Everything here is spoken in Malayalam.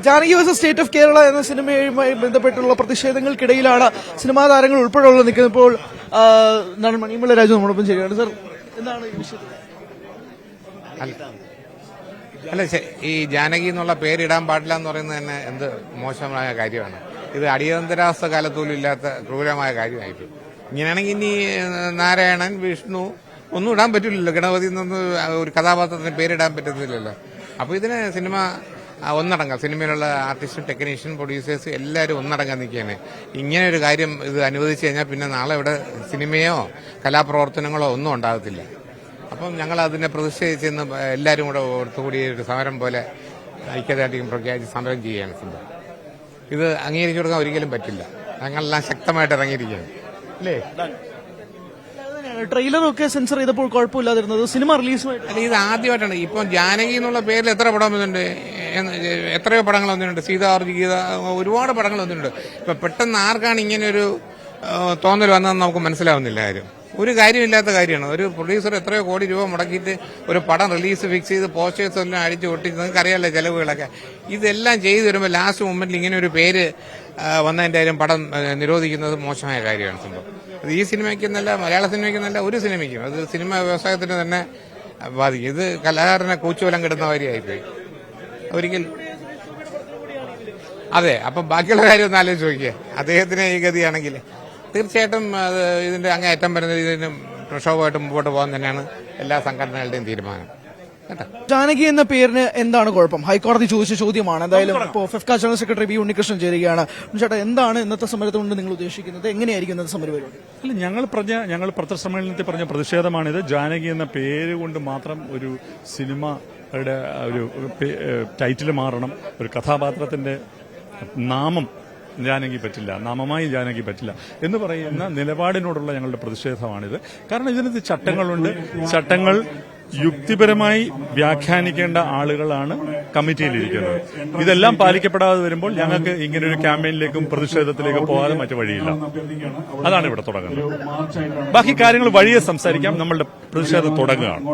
Janaki versus state of Kerala എന്ന സിനിമയുമായി ബന്ധപ്പെട്ടുള്ള പ്രതിഷേധങ്ങൾക്കിടയിലാണ് സിനിമാ താരങ്ങൾ ഉൾപ്പെടെയുള്ള നിൽക്കുന്നപ്പോൾ നടൻ മണിമുള്ള രാജു നമ്മോടൊപ്പം ശരിയാണ്. സർ, എന്താണ് ഈ വിഷയത്തിൽ? അല്ല, ഈ ജാനകി എന്നുള്ള പേരിടാൻ പാടില്ല എന്ന് പറയുന്നത് തന്നെ എന്ത് മോശമായ കാര്യമാണ്. ഇത് അടിയന്തരാവസ്ഥ കാലത്തോലും ഇല്ലാത്ത ക്രൂരമായ കാര്യമായിട്ട്. ഇങ്ങനെയാണെങ്കിൽ ഇനി നാരായണൻ, വിഷ്ണു ഒന്നും ഇടാൻ പറ്റില്ലല്ലോ. ഗണപതി എന്നൊന്നും ഒരു കഥാപാത്രത്തിന് പേരിടാൻ പറ്റത്തില്ലല്ലോ. അപ്പോൾ ഇതിന് സിനിമ ഒന്നടങ്കം, സിനിമയിലുള്ള ആർട്ടിസ്റ്റ്, ടെക്നീഷ്യൻ, പ്രൊഡ്യൂസേഴ്സ് എല്ലാവരും ഒന്നടങ്കം നിൽക്കുകയാണ്. ഇങ്ങനെ ഒരു കാര്യം ഇത് അനുവദിച്ചു കഴിഞ്ഞാൽ പിന്നെ നാളെ ഇവിടെ സിനിമയോ കലാപ്രവർത്തനങ്ങളോ ഒന്നും ഉണ്ടാകത്തില്ല. അപ്പം ഞങ്ങൾ അതിനെ പ്രതിഷേധിച്ച് ഇന്ന് എല്ലാവരും കൂടെ ഒത്തുകൂടി ഒരു സമരം പോലെ ഐക്യദാർഢ്യം പ്രഖ്യാപിച്ച് സമരം ചെയ്യുകയാണ് സംഭവം. ഇത് അംഗീകരിച്ചു കൊടുക്കാൻ ഒരിക്കലും പറ്റില്ല. ഞങ്ങളെല്ലാം ശക്തമായിട്ട് ഇറങ്ങിയിരിക്കുകയാണ്. അല്ലേ? ട്രെയിലറൊക്കെ സെൻസർ ചെയ്തപ്പോൾ കുഴപ്പമില്ലാതിരുന്നത് സിനിമ റിലീസുമായിട്ട്. അല്ല, ഇത് ആദ്യമായിട്ടാണ്. ഇപ്പം ജാനകി എന്നുള്ള പേരിൽ എത്ര പടം വന്നിട്ടുണ്ട്, എത്രയോ പടങ്ങൾ വന്നിട്ടുണ്ട്. സീതാർജി, ഗീത, ഒരുപാട് പടങ്ങൾ വന്നിട്ടുണ്ട്. ഇപ്പൊ പെട്ടെന്ന് ആർക്കാണ് ഇങ്ങനെ ഒരു തോന്നൽ വന്നതെന്ന് നമുക്ക് മനസ്സിലാവുന്നില്ല. കാര്യം ഒരു കാര്യമില്ലാത്ത കാര്യമാണ്. ഒരു പ്രൊഡ്യൂസർ എത്രയോ കോടി രൂപ മുടക്കിയിട്ട് ഒരു പടം റിലീസ് ഫിക്സ് ചെയ്ത് പോസ്റ്റേഴ്സ് എല്ലാം അടിച്ച് ഒട്ടിച്ച്, നിങ്ങൾക്ക് അറിയാമല്ലോ ചെലവുകളൊക്കെ. ഇതെല്ലാം ചെയ്തു വരുമ്പോൾ ലാസ്റ്റ് മൊമെന്റിൽ ഇങ്ങനെ ഒരു പേര് വന്നതിന്റെ കാര്യം പടം നിരോധിക്കുന്നത് മോശമായ കാര്യമാണ് സംഭവം. അത് ഈ സിനിമയ്ക്കെന്നല്ല, മലയാള സിനിമയ്ക്കെന്നല്ല, ഒരു സിനിമയ്ക്കും അത് സിനിമാ വ്യവസായത്തിന് തന്നെ ബാധിക്കും. ഇത് കലാകാരനെ കൂച്ചുവലം കിടുന്ന കാര്യമായിപ്പോയി ഒരിക്കൽ. അതെ, അപ്പം ബാക്കിയുള്ള കാര്യം ഒന്ന് ആലോചിച്ച് നോക്കിയേ. അദ്ദേഹത്തിന് ഈ ഗതിയാണെങ്കിൽ തീർച്ചയായിട്ടും ഇതിന്റെ അങ്ങേയറ്റം വരുന്ന ഇതിന് പ്രക്ഷോഭമായിട്ട് മുമ്പോട്ട് പോകാൻ തന്നെയാണ് എല്ലാ സംഘടനകളുടെയും തീരുമാനം. ജാനകി എന്ന പേരിന് എന്താണ് കുഴപ്പം? ഹൈക്കോടതി ചോദിച്ച ചോദ്യമാണ്. എന്തായാലും ഇപ്പോൾ FEFKA general secretary V Unnikrishnan ചേരുകയാണ്. ചേട്ടാ, എന്താണ് ഇന്നത്തെ സമരത്തെ കൊണ്ട് നിങ്ങൾ ഉദ്ദേശിക്കുന്നത്? എങ്ങനെയായിരിക്കും ഇന്നത്തെ സമരം പരിപാടി? അല്ല, ഞങ്ങൾ പത്രസമ്മേളനത്തിൽ പറഞ്ഞ പ്രതിഷേധമാണിത്. ജാനകി എന്ന പേര് കൊണ്ട് മാത്രം ഒരു സിനിമയുടെ ഒരു ടൈറ്റിൽ മാറണം. ഒരു കഥാപാത്രത്തിന്റെ നാമം ജാനകി പറ്റില്ല, നാമമായി ജാനകി പറ്റില്ല എന്ന് പറയുന്ന നിലപാടിനോടുള്ള ഞങ്ങളുടെ പ്രതിഷേധമാണിത്. കാരണം ഇതിനകത്ത് ചട്ടങ്ങളുണ്ട്. ചട്ടങ്ങൾ യുക്തിപരമായി വ്യാഖ്യാനിക്കേണ്ട ആളുകളാണ് കമ്മിറ്റിയിലിരിക്കുന്നത്. ഇതെല്ലാം പാലിക്കപ്പെടാതെ വരുമ്പോൾ ഞങ്ങൾക്ക് ഇങ്ങനൊരു ക്യാമ്പയിനിലേക്കും പ്രതിഷേധത്തിലേക്കും പോകാതെ മറ്റു വഴിയില്ല. അതാണ് ഇവിടെ തുടങ്ങുന്നത്. ബാക്കി കാര്യങ്ങൾ വഴിയെ സംസാരിക്കാം. നമ്മളുടെ പ്രതിഷേധം തുടങ്ങുകയാണ്.